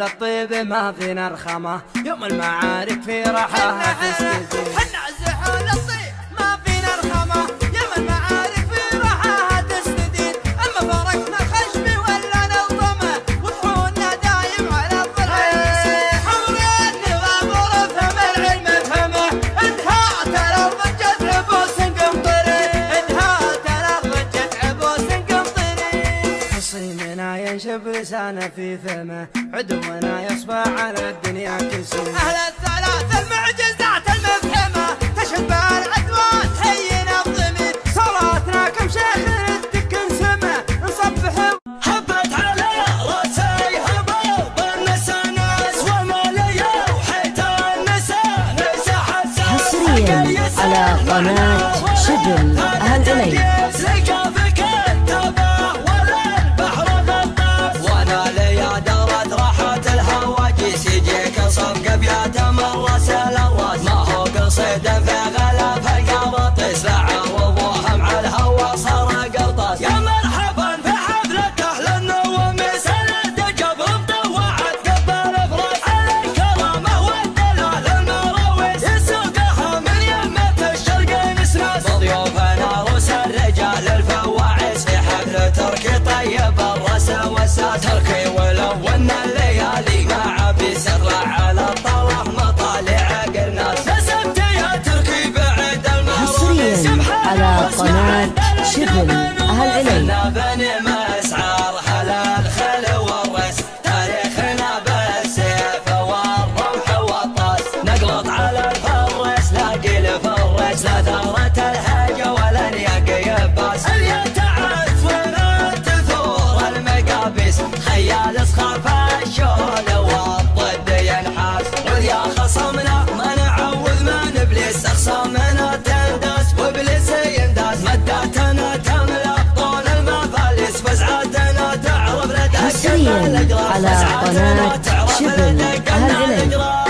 الطيب ما فينا رخامة، يوم المعارك في راحة تستزيد. حنا زحول الطيب ما فينا رخامة، يوم المعارك في راحة تستدين. أما فرقنا خشبي ولا نظمة، وطحونا دايم على الظلم. حمر النظام ورفهم العلم فهمه، انهات الأرض جت عبوس قمطري، انهات الأرض جت عبوس قمطري. خصيمنا ينشف لسانه في فمه، عدونا يصبح على الدنيا كسر. أهل الثلاث المعجزات المفهمة، تشهد بالعدوان حينا الضمير. صلاتنا كم شيخ الدكن سما، نصبح هبت على راسي هبوب النسا ناس ومالية وحيت النسا نسا حسا. حصريا على قناة شبل أهل علي. صفقة بياته مرة سال الراس، ما هو قصيد في غلاف القبط، عوضوهم على الهوا صار قرطاس. يا مرحبا في حفلة أهل النوم، سند جب مطوعت قبل فراس. على الكرامة والدلال المرويس، يسوقها من يمة الشرق نسناس. ضيوفنا روس الرجال الفواعيس، في حفل تركي طيب الرأس والساس. تركي ولو ان الليالي مع بيسر على الطرح مطالع قرناس. نسبت يا تركي بعيد حصريا على قناة شبل أهل علي. بني مسعر حلال خل والرس، تاريخنا بالسيف والرمح والطاس. نقلط على الفرس لاقي الفرس، لا ثارت الهجة ولا الياق يباس. اللي تعرف ولا تثور المقابيس، خيال اسخاف الشول والضد ينحاس. عود يا خصمنا ما نعوذ من ابليس، اخصامنا تنداس وابليس ينداس. مداتنا تملا طول المفاليس، فزعتنا تعرف لدى حصريا على قناة شبل أهل علي.